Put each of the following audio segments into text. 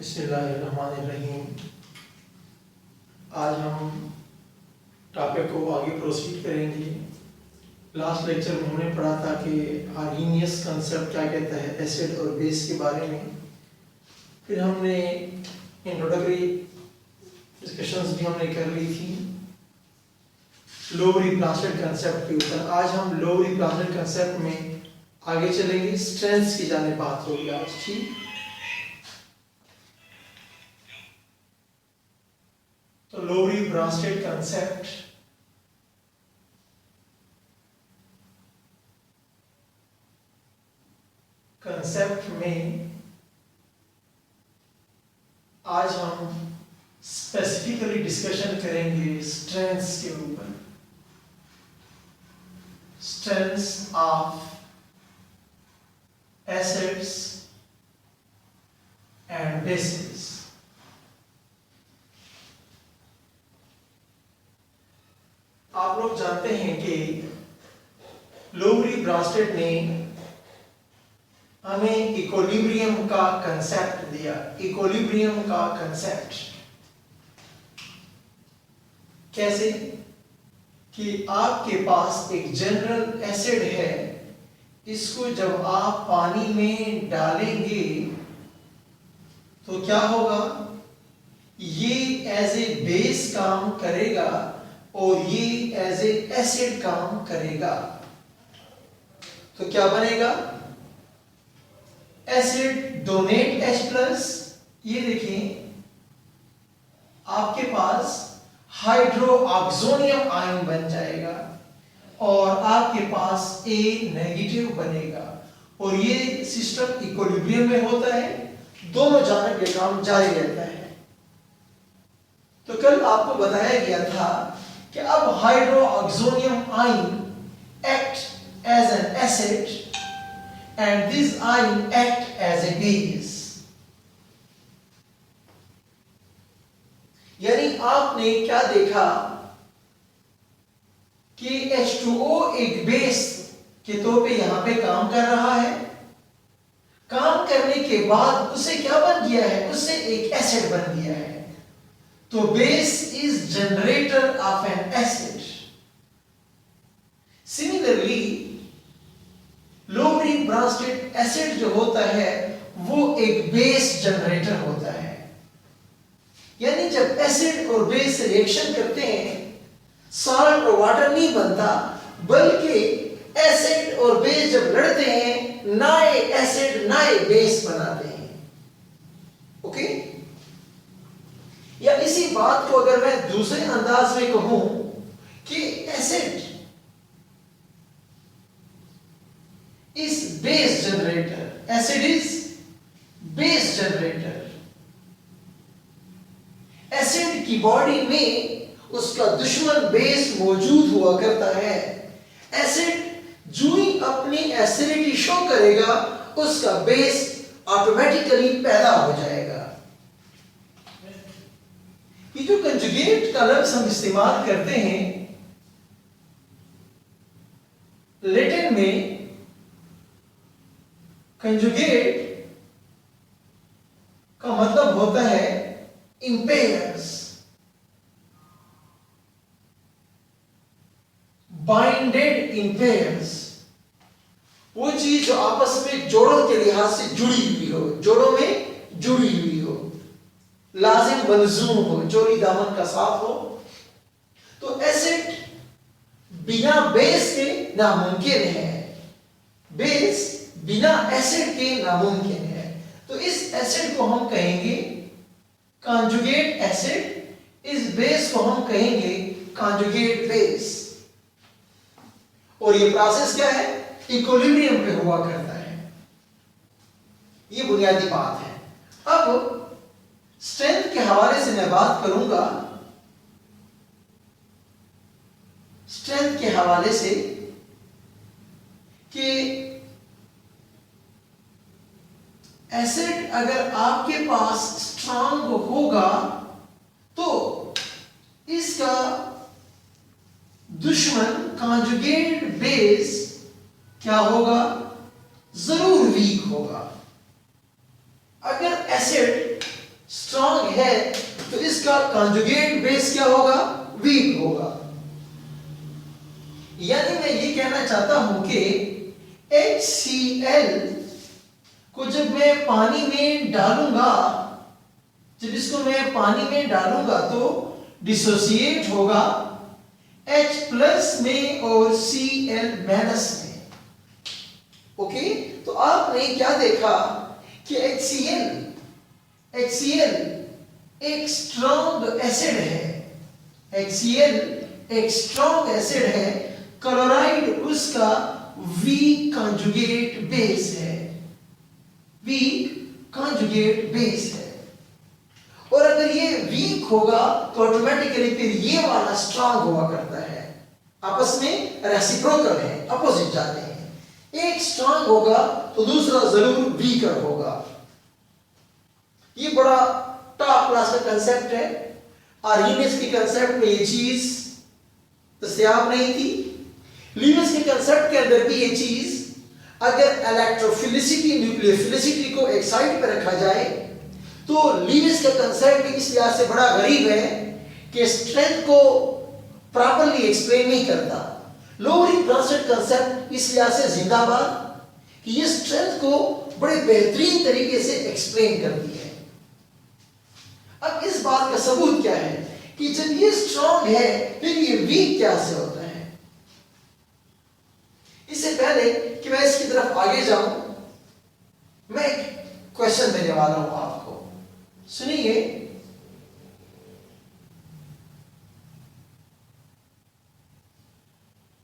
बिस्मिल्लाहिर्रहमानिर्रहीम। आज हम टॉपिक को आगे प्रोसीड करेंगे। लास्ट लेक्चर में हमने पढ़ा था कि आर्हीनियस कंसेप्ट क्या कहता है एसिड और बेस के बारे में। फिर हमने इंट्रोडक्टरी डिस्कशंस भी हमने कर ली थी लोअर रिप्लेसमेंट कंसेप्ट के ऊपर। आज हम लोअर रिप्लेसमेंट कंसेप्ट में आगे चलेंगे, स्ट्रेंथ्स की जाने बात होगी आज। ठीक, तो लोअर ब्रांचेड कंसेप्ट में आज हम स्पेसिफिकली डिस्कशन करेंगे स्ट्रेंथ्स के ऊपर, strengths of acids and bases. आप लोग जानते हैं कि लोवरी ब्रास्टेड ने हमें इक्विलिब्रियम का कंसेप्ट दिया। इक्विलिब्रियम का कंसेप्ट कैसे कि आपके पास एक जनरल एसिड है, इसको जब आप पानी में डालेंगे तो क्या होगा, ये एज ए बेस काम करेगा और ये एज ए एसिड काम करेगा। तो क्या बनेगा, एसिड डोनेट H+। ये देखें आपके पास हाइड्रोऑक्सोनियम आयन बन जाएगा और आपके पास A नेगेटिव बनेगा और ये सिस्टम इक्विलिब्रियम में होता है, दोनों जाने के काम जारी रहता है। तो कल आपको बताया गया था कि अब hydroxonium ion act as an acid and this ion act as a base। यानी आपने क्या देखा कि H2O एक बेस के तौर पे यहां पे काम कर रहा है। काम करने के बाद उसे क्या बन गया है, उससे एक एसिड बन गया है। तो base is generator off N acid. Similarly lower branched acid जो होता है वो एक बेस जनरेटर होता है। यानी जब एसिड और बेस रिएक्शन करते हैं, सॉल्ट और वाटर नहीं बनता, बल्कि एसिड और बेस जब लड़ते हैं नए एसिड नए बेस बनाते हैं। ओके, या इसी बात को अगर मैं दूसरे अंदाज में कहूं कि acid is base generator, acid is base generator। Acid की बॉडी में उसका दुश्मन बेस मौजूद हुआ करता है। एसिड जो ही अपनी एसिडिटी शो करेगा उसका बेस ऑटोमेटिकली पैदा हो जाएगा। ये जो कंजुगेट का लफ्ज हम इस्तेमाल करते हैं लैटिन में, कंजुगेट का मतलब होता है इंपेयर्स, बाइंडेड इंपेयर्स। वो चीज जो आपस में जोड़ों के लिहाज से जुड़ी हुई हो, जोड़ों में जुड़ी हुई हो, लाजिम मलजूम हो, जोड़ी दामन का साथ हो। तो एसिड बिना बेस के नामुमकिन है, बेस बिना एसिड के नामुमकिन है। तो इस एसिड को हम कहेंगे कॉन्जुगेट एसिड, इस बेस को हम कहेंगे कॉन्जुगेट बेस। और ये प्रोसेस क्या है, इक्विलिब्रियम पे हुआ करता है। ये बुनियादी बात है। अब स्ट्रेंथ के हवाले से मैं बात करूंगा, स्ट्रेंथ के हवाले से कि एसिड अगर आपके पास स्ट्रांग होगा तो इसका दुश्मन कॉन्जुगेट बेस क्या होगा, जरूर वीक होगा। अगर एसिड स्ट्रांग है तो इसका कॉन्जुगेट बेस क्या होगा? वीक होगा। यानी मैं ये कहना चाहता हूं कि HCl को जब मैं पानी में डालूंगा, जब इसको मैं पानी में डालूंगा तो डिसोसिएट होगा H प्लस में और Cl माइनस में। ओके, तो आपने क्या देखा कि HCl एक स्ट्रॉन्ग एसिड है। HCl एक स्ट्रॉन्ग एसिड है, क्लोराइड उसका वीक कॉन्जुगेट बेस है, वीक कॉन्जुगेट बेस है। और अगर ये वीक होगा तो ऑटोमेटिकली फिर ये वाला स्ट्रॉन्ग हुआ करता है, आपस में रेसिप्रोकल है, अपोजिट जाते हैं। एक स्ट्रॉन्ग होगा तो दूसरा जरूर वीकर होगा। ये बड़ा टॉप क्लास का कंसेप्ट है। आर्हीनियस के कंसेप्ट में ये चीज दस्तयाब नहीं थी। लीविस के कंसेप्ट के अंदर भी ये चीज, अगर इलेक्ट्रोफिलिसिटी न्यूक्लियोफिलिसिटी को एक साइड पर रखा जाए तो लीविस का कंसेप्ट भी इस लिहाज से बड़ा गरीब है कि स्ट्रेंथ को प्रॉपर्ली एक्सप्लेन नहीं करता। लोअर इंट्रांसेट कंसेप्ट इस लिहाज से जिंदाबाद कि ये स्ट्रेंथ को बड़े बेहतरीन तरीके से एक्सप्लेन करती है। अब इस बात का सबूत क्या है कि जब ये स्ट्रॉन्ग है फिर ये वीक कैसे होता है? इससे पहले कि मैं इसकी तरफ आगे जाऊं, मैं एक क्वेश्चन देने वाला हूं आपको, सुनिए।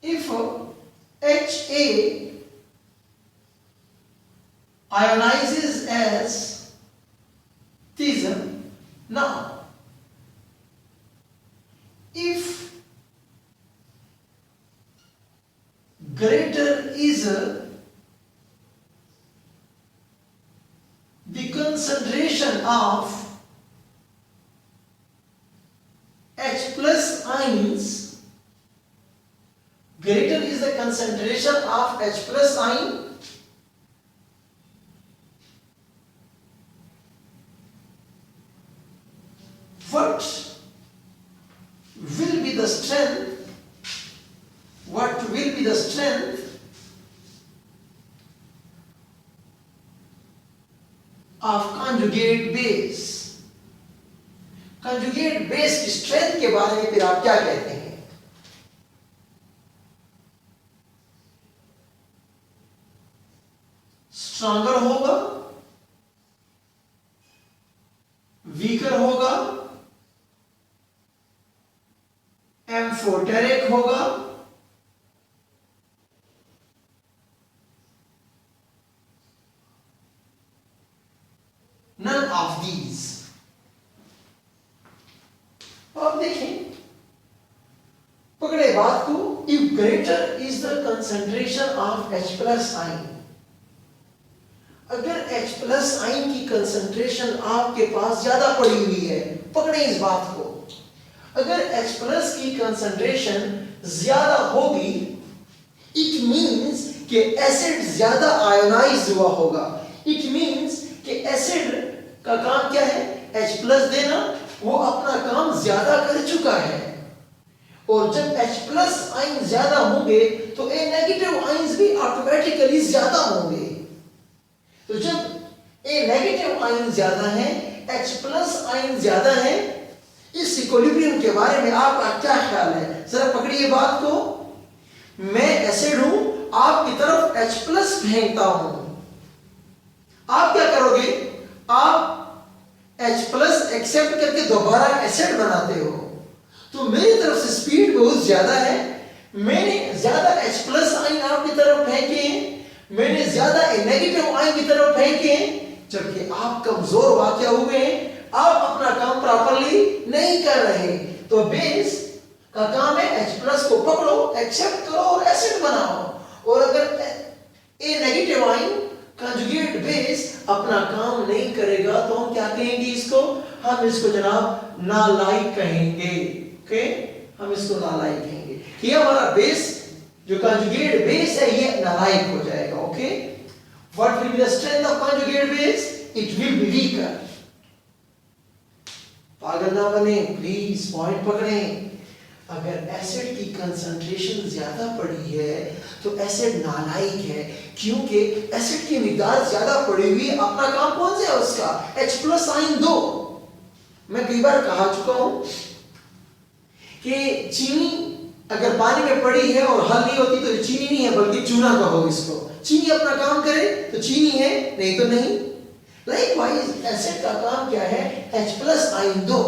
If HA ionizes as theism, now if greater is the concentration of H plus ions, greater is the concentration of H plus ion, what will be the strength, what will be the strength of conjugate base? conjugate base की strength के बारे में फिर आप क्या कहते हैं? Stronger होगा, वीकर होगा, एम्फोटेरिक होगा, none of these। अब देखें, पकड़े बात को। if greater is the concentration of H plus ion, अगर H plus ion की कंसंट्रेशन आपके पास ज्यादा पड़ी हुई है, पकड़े इस बात को, अगर H plus की कंसंट्रेशन ज्यादा होगी, इट मींस कि एसिड ज्यादा आयोनाइज हुआ होगा। इट मींस कि एसिड का काम क्या है? H plus देना, वो अपना काम ज्यादा कर चुका है। और जब H plus आयन ज्यादा होंगे तो A नेगेटिव आयन्स भी ऑटोमेटिकली ज्यादा होंगे। तो जब A नेगेटिव आयन ज्यादा है, H plus आयन ज्यादा है, इस इक्विलिब्रियम के बारे में आपका क्या ख्याल है? जरा पकड़िए बात को। मैं एसिड हूं, आपकी तरफ H plus फेंकता हूं, आप क्या करोगे? आप H plus एक्सेप्ट करके दोबारा एसिड बनाते हो। तो मेरी तरफ से स्पीड बहुत ज्यादा है, मैंने ज्यादा H plus आयन आपकी तरफ फेंके, मैंने ज्यादा नेगेटिव आयन की तरफ फेंके, जबकि आप कमजोर वाक़या हुए हैं, आप अपना काम प्रॉपर्ली नहीं कर रहे। तो बेस का काम है H plus को पकड़ो, एक्सेप्ट करो और एसिड बनाओ। और अगर A negative ion conjugate base अपना काम नहीं करेगा तो हम क्या कहेंगे इसको? हम इसको जनाब नालायक कहेंगे। ओके, हम इसको नालायक कहेंगे। ये हमारा बेस जो कंजुगेट बेस है ये नालायक हो जाएगा। Okay, what will be the strength of conjugate base? It will be weaker. पागल ना बने, प्लीज पॉइंट पकड़ें। अगर एसिड की कंसंट्रेशन ज्यादा पड़ी है तो एसिड नालायक है, क्योंकि एसिड की मिकदार ज्यादा पड़ी हुई, अपना काम कौन सा है उसका, H+ आयन दो। मैं कई बार कहा चुका हूं कि चीनी अगर पानी में पड़ी है और हल नहीं होती तो चीनी नहीं है बल्कि चूना कहो इसको। चीनी अपना काम करे तो चीनी है, नहीं तो नहीं। लाइकवाइज एसिड का काम क्या है, H+ आयन दो।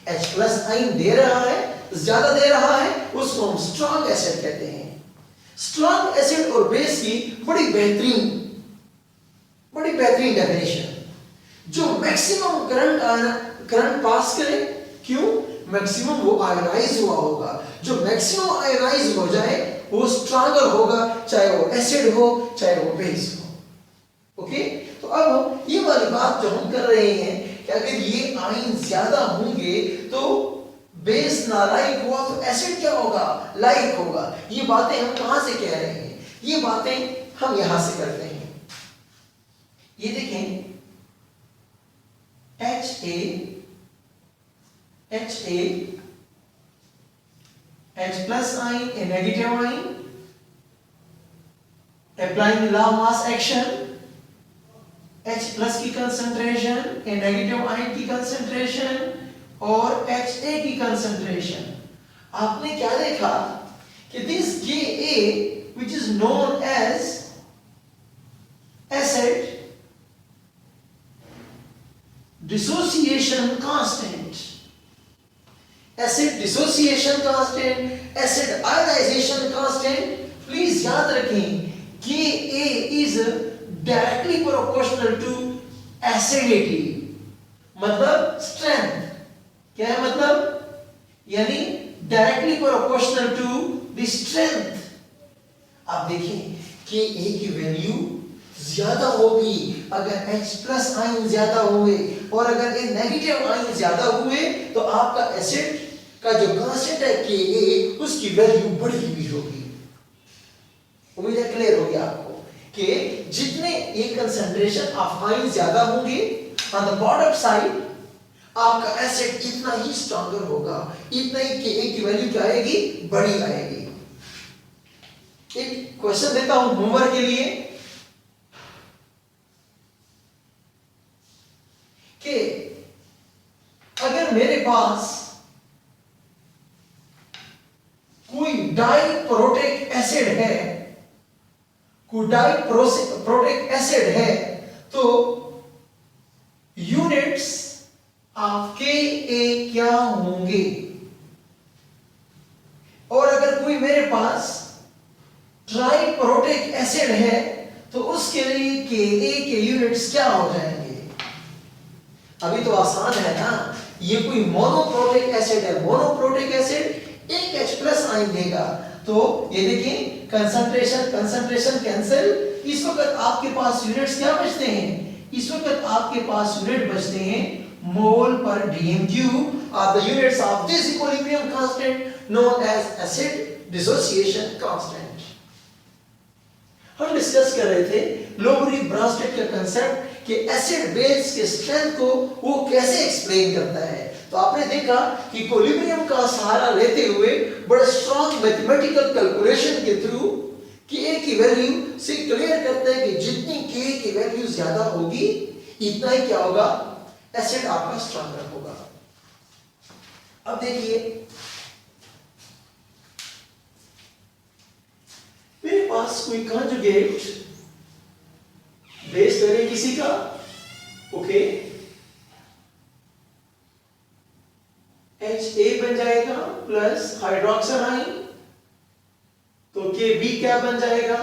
H+ आयन दे रहा है, ज्यादा दे रहा है, उसको हम स्ट्रॉन्ग एसिड कहते हैं। स्ट्रॉन्ग एसिड और बेस की बड़ी बेहतरीन डेफिनेशन, जो मैक्सिमम करंट पास करे। क्यों? मैक्सिमम वो आयनाइज हुआ होगा। जो मैक्सिमम आयनाइज हो जाए वो स्ट्रॉन्गर होगा, चाहे वो एसिड हो चाहे वो बेस हो। ओके, तो अब ये वाली बात जो हम कर रहे हैं कि अगर ये आयन ज्यादा होंगे तो बेस नालायक हुआ तो एसिड क्या होगा, लाइक होगा। ये बातें हम कहां से कह रहे हैं, ये बातें हम यहां से करते हैं। ये देखें, H+ ion, a negative ion, applying law of mass action, H+ की कंसंट्रेशन, a negative आयन की कंसंट्रेशन और Ha की कंसंट्रेशन। आपने क्या देखा कि this Ka which is known as acid dissociation constant, acid dissociation constant, acid ionization constant, please याद रखें Ka is directly proportional to acidity, मतलब स्ट्रेंथ। क्या है मतलब, यानी directly proportional to the strength. आप देखिए कि A की वैल्यू ज्यादा होगी अगर H+ आयन ज्यादा हुए, और अगर ये नेगेटिव आयन ज्यादा हुए तो आपका एसिड का जो कांस्टेंट है Ka, उसकी वैल्यू बढ़ी हुई होगी। उम्मीद है क्लियर हो गया आपको कि जितने ये कंसंट्रेशन ऑफ आयन ज्यादा होंगे ऑन द बॉटम साइड, आपका एसिड इतना ही स्ट्रॉन्गर होगा, इतना ही Ka की वैल्यू क्या आएगी, बड़ी आएगी। एक क्वेश्चन देता हूं होमवर्क के लिए कि अगर मेरे पास कोई डाइप्रोटिक एसिड है, कोई डाइप्रोटिक एसिड है, तो यूनिट्स ऑफ Ka क्या होंगे। और अगर कोई मेरे पास ट्राइप्रोटिक एसिड है तो उसके लिए Ka के यूनिट्स क्या हो जाएंगे। अभी तो आसान है ना, ये कोई मोनोप्रोटिक एसिड है, मोनोप्रोटिक एसिड एक H+ आयन देगा, तो ये देखिए कंसंट्रेशन कैंसिल। इस वक्त आपके पास यूनिट्स क्या बचते हैं, इस वक्त आपके पास यूनिट बचते हैं मोल पर dm³ are the units of this equilibrium constant known as acid dissociation constant। हम डिस्कस कर रहे थे लोबरी-ब्रांस्टेड का कंसेप्ट कि एसिड बेस के स्ट्रेंथ को वो कैसे एक्सप्लेन करता है। तो आपने देखा कि इक्विलिब्रियम का सहारा लेते हुए बड़े स्ट्रॉन्ग मैथमेटिकल कैलकुलेशन के थ्रू Ka की वैल्यू से क्लियर करते हैं कि जितनी Ka की वैल्यू ज्यादा होगी इतना ही क्या होगा, एसिड आपका स्ट्रॉन्गर होगा। अब देखिए मेरे पास कोई कॉन्जुगेट बेस करें किसी का, ओके, Ha बन जाएगा प्लस हाइड्रोक्सिल आयन, तो Kb क्या बन जाएगा,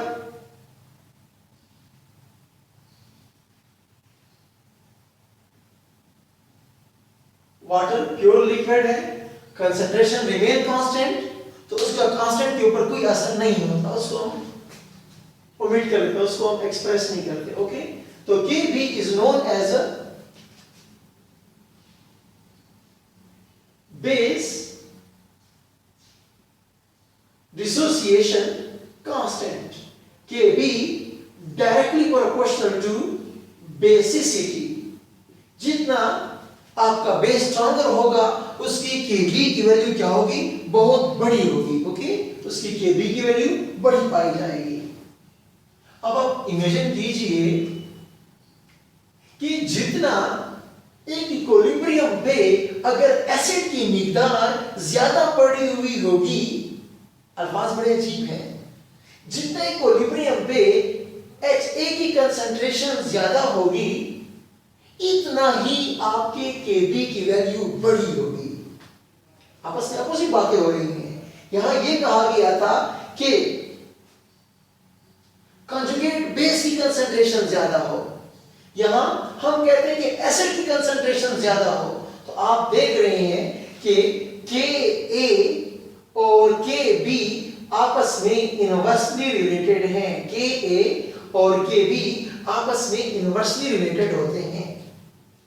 वाटर प्योर लिक्विड है, कंसंट्रेशन रिमेन कांस्टेंट, तो उसका कांस्टेंट के ऊपर कोई असर नहीं होता, उसको हम ओमिट कर लेते हैं, उसको हम एक्सप्रेस नहीं करते। ओके, तो Kb is known as a base dissociation constant. Kb directly proportional to basicity. जितना आपका बेस स्ट्रॉन्गर होगा, उसकी Kb की वैल्यू क्या होगी, बहुत बड़ी होगी। ओके, उसकी Kb की वैल्यू बड़ी पाई जाएगी। अब आप इमेजिन कीजिए कि जितना एक इक्विलिब्रियम पे अगर एसिड की मिकदार ज्यादा पड़ी हुई होगी, अल्फाज बड़े अजीब हैं, जितना इक्विलिब्रियम पे HA की कंसंट्रेशन ज्यादा होगी इतना ही आपके Kb की वैल्यू बड़ी होगी। आपस में अपोजिट बातें हो रही हैं। यहां यह कहा गया था कि कंजुगेट बेस की कंसंट्रेशन ज्यादा हो, यहां हम कहते हैं कि एसिड की कंसंट्रेशन ज्यादा हो। तो आप देख रहे हैं कि Ka और Kb आपस में इनवर्सली रिलेटेड हैं। Ka और Kb आपस में इनवर्सली रिलेटेड होते हैं।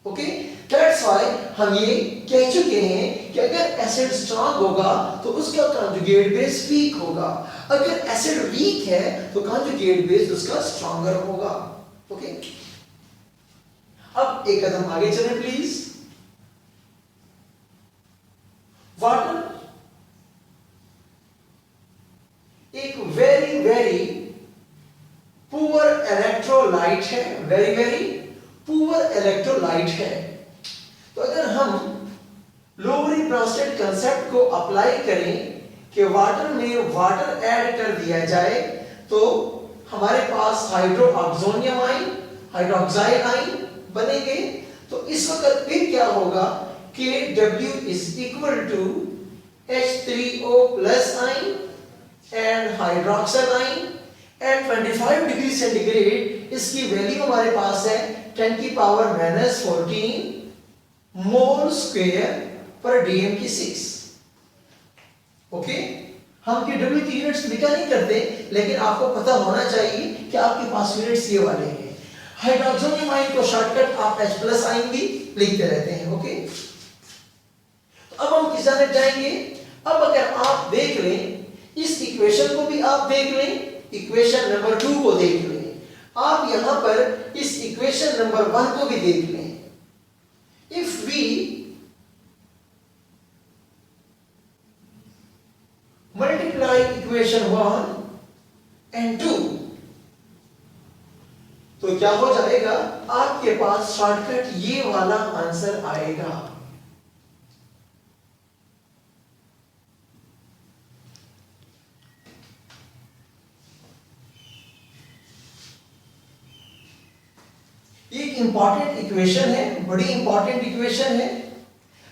ओके, दैट्स व्हाई हम ये कह चुके हैं कि अगर एसिड स्ट्रांग होगा तो उसका कंजुगेट बेस वीक होगा, अगर एसिड वीक है तो कंजुगेट बेस उसका स्ट्रॉन्गर होगा। ओके, अब एक कदम आगे चलें प्लीज। वाटर एक वेरी वेरी पुअर इलेक्ट्रोलाइट है, वेरी वेरी पुअर इलेक्ट्रोलाइट है। तो अगर हम लोवरी ब्रांस्टेड कंसेप्ट को अप्लाई करें कि वाटर में वाटर ऐड कर दिया जाए तो हमारे पास हाइड्रोऑक्सोनियम आयन, हाइड्रोक्साइड आयन बनेंगे। तो इस वक्त फिर क्या होगा कि W is equal to H3O plus ion and hydroxyl ion at 25 degree centigrade. इसकी वैल्यू हमारे पास है 10 की पावर -14 मोल स्क्वायर पर डीएम की 6। ओके, हम के W की यूनिट्स लिखा नहीं करते, लेकिन आपको पता होना चाहिए कि आपके पास यूनिट्स ये वाले हैं। हाइड्रोक्सोनियम आयन को शॉर्टकट आप H प्लस आयन भी लिखते रहते हैं। ओके, तो अब हम किस जाने जाएंगे। अब अगर आप देख लें इस इक्वेशन को भी आप देख लें, इक्वेशन नंबर 2 को देख लें, आप यहां पर इस इक्वेशन नंबर 1 को भी देख लें। If we multiply equation 1 and 2 तो क्या हो जाएगा, आपके पास शॉर्टकट ये वाला आंसर आएगा। एक इंपॉर्टेंट इक्वेशन है, बड़ी इंपॉर्टेंट इक्वेशन है।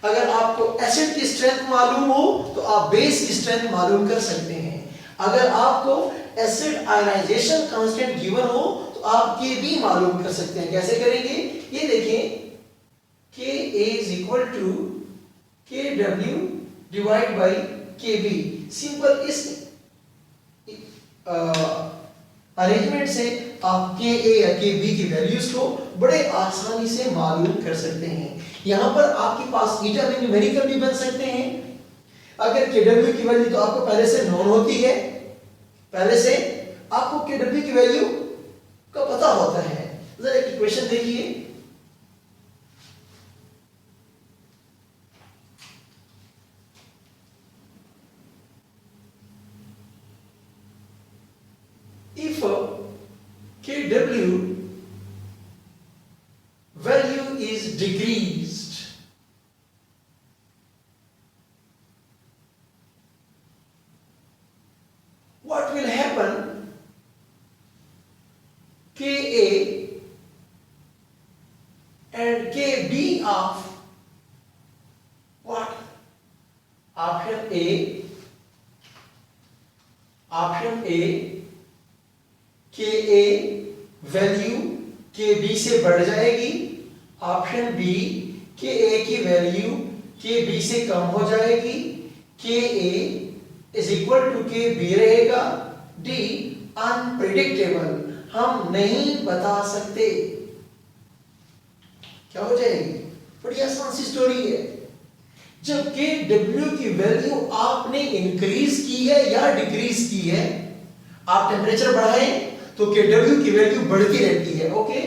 अगर आपको एसिड की स्ट्रेंथ मालूम हो तो आप बेस की स्ट्रेंथ मालूम कर सकते हैं। अगर आपको एसिड आयनाइजेशन कांस्टेंट गिवन हो तो आप Kb मालूम कर सकते हैं। कैसे करेंगे, ये देखें, Ka is equal to Kw divide by Kb। Simple इस अरेंजमेंट से आप Ka या Kb की वैल्यूज को बड़े आसानी से मालूम कर सकते हैं। यहां पर आपके पास ईटा में न्यूमेरिकल भी बन सकते हैं। अगर Kw की वैल्यू तो आपको पहले से नोन होती है, पहले से आपको Kw की वैल्यू का पता होता है। जरा एक इक्वेशन देखिए, if Kw value is decreased, what will happen, Ka and Kb of what? Option A, Ka value Kb से बढ़ जाएगी। ऑप्शन बी, Ka की वैल्यू Kb से कम हो जाएगी। Ka is equal to Kb रहेगा। डी, अनप्रिडिक्टेबल, हम नहीं बता सकते क्या हो जाएगी। बड़ी आसान सी स्टोरी है। जब Kw की वैल्यू आपने इंक्रीज की है या डिक्रीज की है, आप टेम्परेचर बढ़ाएं तो Kw की वैल्यू बढ़ती रहती है। ओके,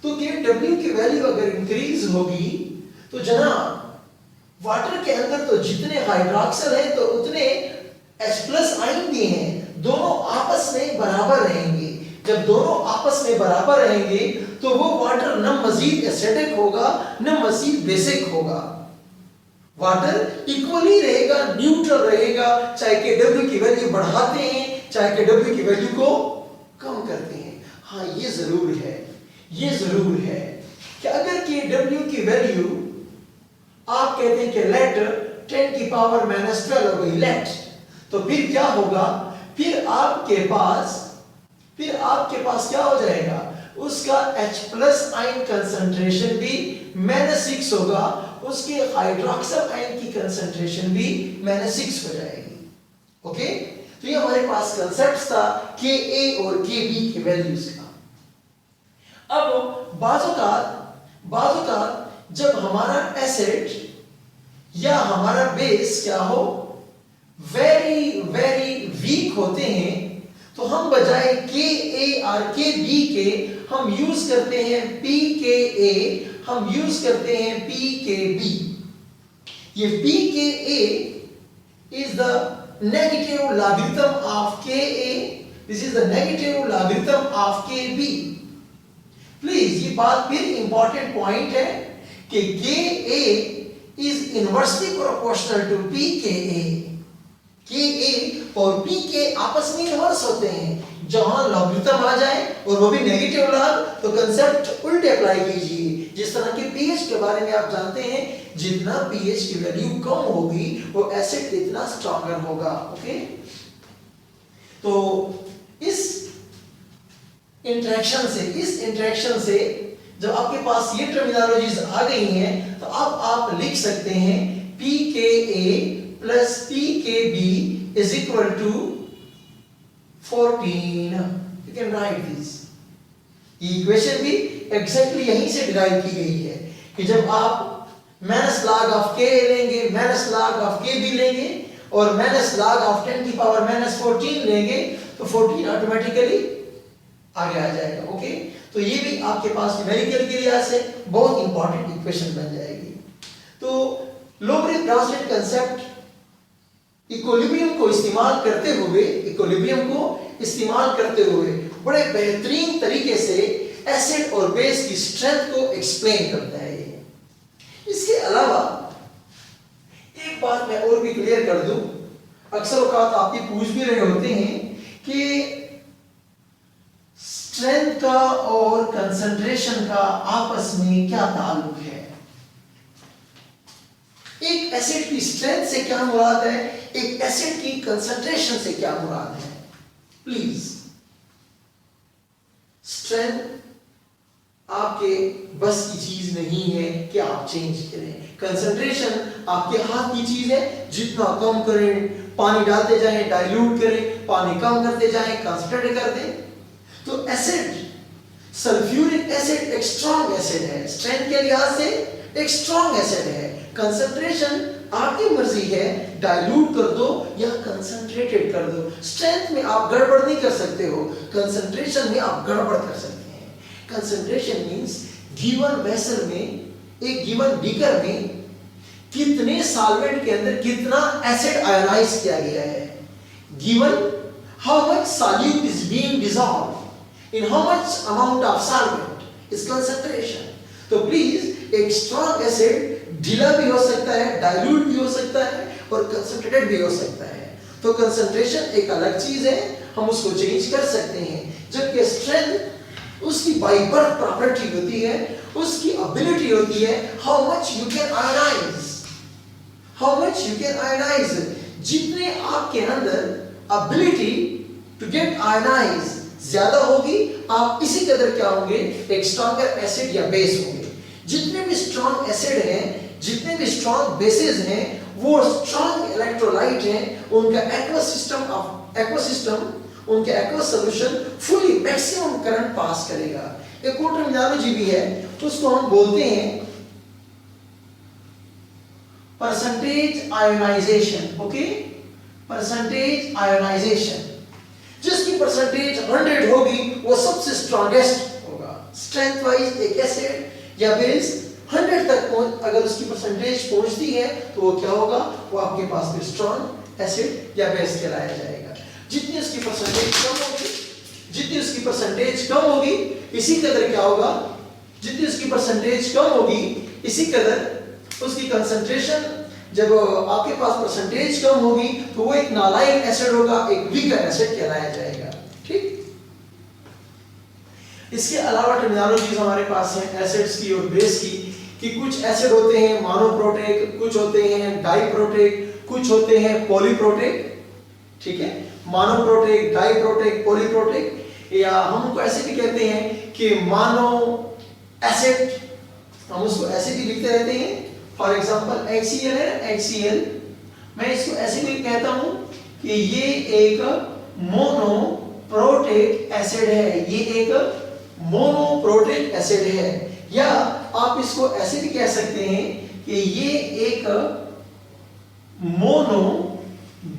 तो Kw की वैल्यू अगर इंक्रीज होगी तो जनाब वाटर के अंदर तो जितने हाइड्रोक्सिल है तो उतने H+ आयन भी हैं, दोनों आपस में बराबर रहेंगे। जब दोनों आपस में बराबर रहेंगे तो वो वाटर न मजीद एसिडिक होगा न मजीद बेसिक होगा। वाटर इक्वली रहेगा, न्यूट्रल रहेगा, चाहे Kw की वैल्यू बढ़ाते हैं चाहे Kw की वैल्यू को कम करते हैं। हाँ ये जरूर है कि अगर Kw की वैल्यू आप कहते हैं कि लेट 10 की पावर -12 हो गई लेट, तो फिर क्या होगा, फिर आपके पास क्या हो जाएगा, उसका H+ आयन कंसंट्रेशन भी -6 होगा, उसके हाइड्रोक्सिल आयन की कंसंट्रेशन भी -6 हो जाएगी। ओके, तो ये हमारे पास कंसेप्ट था Ka और Kb की वैल्यूज का। अब बाज़ जब हमारा एसिड या हमारा बेस क्या हो, वेरी वीक होते हैं, तो हम बजाय Ka और Kb के हम यूज करते हैं pKa, हम यूज करते हैं pKb। ये pKa is the negative logarithm of Ka, this is the negative logarithm of Kb। Please ये बात फिर इंपॉर्टेंट पॉइंट है कि Ka is inversely proportional to pKa। Ka और pK आपस में इन्वर्स होते हैं। जहां लॉगरिथम आ जाए और वो भी नेगेटिव लॉग, तो कंसेप्ट उल्टे अप्लाई कीजिए। जिस तरह के pH के बारे में आप जानते हैं, जितना pH की वैल्यू कम होगी वो एसिड इतना स्ट्रॉन्गर होगा। ओके, तो इस इंटरेक्शन से जब आपके पास ये टर्मिनोलॉजीज आ गई हैं, तो अब आप लिख सकते हैं pKa plus pKb is equal to 14। You can write this। ये इक्वेशन भी एग्जैक्टली यहीं से डिराइव की गई है कि जब आप माइनस log of K लेंगे, माइनस log of Kb लेंगे और माइनस log of 10 की पावर -14 लेंगे, तो 14 ऑटोमेटिकली आगे आ जाएगा। ओके, तो ये भी आपके पास न्यूमेरिकल के लिहाज से बहुत इंपॉर्टेंट इक्वेशन बन जाएगी। तो लोबरी-ब्राउज़लेट कंसेप्ट इक्विलिब्रियम को इस्तेमाल करते हुए बड़े बेहतरीन तरीके से एसिड और बेस की स्ट्रेंथ को एक्सप्लेन करता है। इसके अलावा एक बात मैं और भी क्लियर कर दूं, अक्सर औकात आप ये पूछ भी रहे होते हैं कि स्ट्रेंथ का और कंसंट्रेशन का आपस में क्या ताल्लुक है। एक एसिड की स्ट्रेंथ से क्या मुराद है, एक एसिड की कंसंट्रेशन से क्या मुराद है। प्लीज, स्ट्रेंथ आपके बस की चीज नहीं है कि आप चेंज करें। कंसंट्रेशन आपके हाथ की चीज है, जितना कम करें, पानी डालते जाएं, डाइल्यूट करें, पानी कम करते जाएं, कंसंट्रेट कर दें। तो एसिड, सल्फ्यूरिक एसिड एक स्ट्रॉन्ग एसिड है, स्ट्रेंथ के लिहाज से एक स्ट्रॉन्ग एसिड है। कंसंट्रेशन आपकी मर्जी है, डाइल्यूट कर दो या कंसंट्रेटेड कर दो। स्ट्रेंथ में आप गड़बड़ नहीं कर सकते हो, कंसंट्रेशन में आप गड़बड़ कर सकते हैं। कंसंट्रेशन मींस गिवन वेसल में, एक गिवन बीकर में कितने सॉल्वेंट के अंदर कितना एसिड आयोनाइज किया गया है। Given how much solute is being dissolved in how much amount of solvent is concentration. तो प्लीज, एक स्ट्रॉन्ग एसिड ढीला भी हो सकता है, डाइल्यूट भी हो सकता है और कंसंट्रेटेड भी हो सकता है। तो कंसंट्रेशन एक अलग चीज है, हम उसको चेंज कर सकते हैं। जबकि स्ट्रेंथ उसकी बाय बर्थ प्रॉपर्टी होती है, उसकी एबिलिटी होती है how much you can ionize. जितने आपके अंदर एबिलिटी टू गेट आयोनाइज ज्यादा होगी, आप इसी कदर क्या होंगे, एक स्ट्रॉन्गर एसिड या बेस होंगे। जितने भी स्ट्रॉन्ग एसिड हैं, जितने भी स्ट्रॉन्ग बेसेस हैं, वो स्ट्रॉन्ग इलेक्ट्रोलाइट हैं, उनका एक्वासिस्टम, उनके aqueous solution fully maximum current pass करेगा। एक और टर्मिनोलॉजी भी है, उसको हम बोलते हैं percentage ionization. Okay, percentage ionization, जिसकी परसेंटेज 100 होगी वो सबसे स्ट्रॉन्गेस्ट होगा। स्ट्रेंथ वाइज एक एसिड या बेस 100 तक अगर उसकी परसेंटेज पहुंचती है तो वो क्या होगा, वो आपके पास में स्ट्रॉन्ग एसिड या बेस कहलाया जाएगा। जितनी उसकी परसेंटेज कम होगी, जितनी उसकी परसेंटेज कम होगी, इसी कदर क्या होगा, जितनी उसकी परसेंटेज कम होगी इसी कदर उसकी कंसंट्रेशन, जब आपके पास परसेंटेज कम होगी तो वो एक नालायक एसिड होगा, एक वीकर एसिड कहलाया जाएगा। ठीक, इसके अलावा टर्मिनोलॉजीज हमारे पास हैं एसिड्स की और बेस की, कि कुछ एसिड होते हैं मोनोप्रोटिक, कुछ होते हैं डाइप्रोटिक, कुछ होते हैं पॉलीप्रोटिक। ठीक है, मोनोप्रोटिक, डाइप्रोटिक, पॉलीप्रोटिक, या हम उनको ऐसे भी कहते हैं कि मोनो एसिड, हम उसको ऐसे भी लिखते रहते हैं। फॉर एग्जांपल HCl है, HCl, मैं इसको ऐसे भी कहता हूं कि ये एक मोनोप्रोटिक एसिड है, ये एक मोनोप्रोटिक एसिड है। या आप इसको ऐसे भी कह सकते हैं कि ये एक मोनो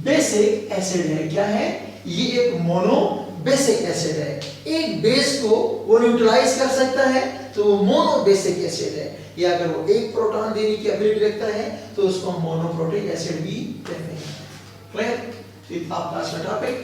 बेसिक एसिड है। क्या है, ये एक मोनो बेसिक एसिड है। एक बेस को वो न्यूट्रलाइज कर सकता है तो वो मोनो बेसिक एसिड है, या अगर वो एक प्रोटॉन देने की एबिलिटी रखता है तो उसको मोनोप्रोटिक एसिड भी कहते हैं। क्लियर, आपका टॉपिक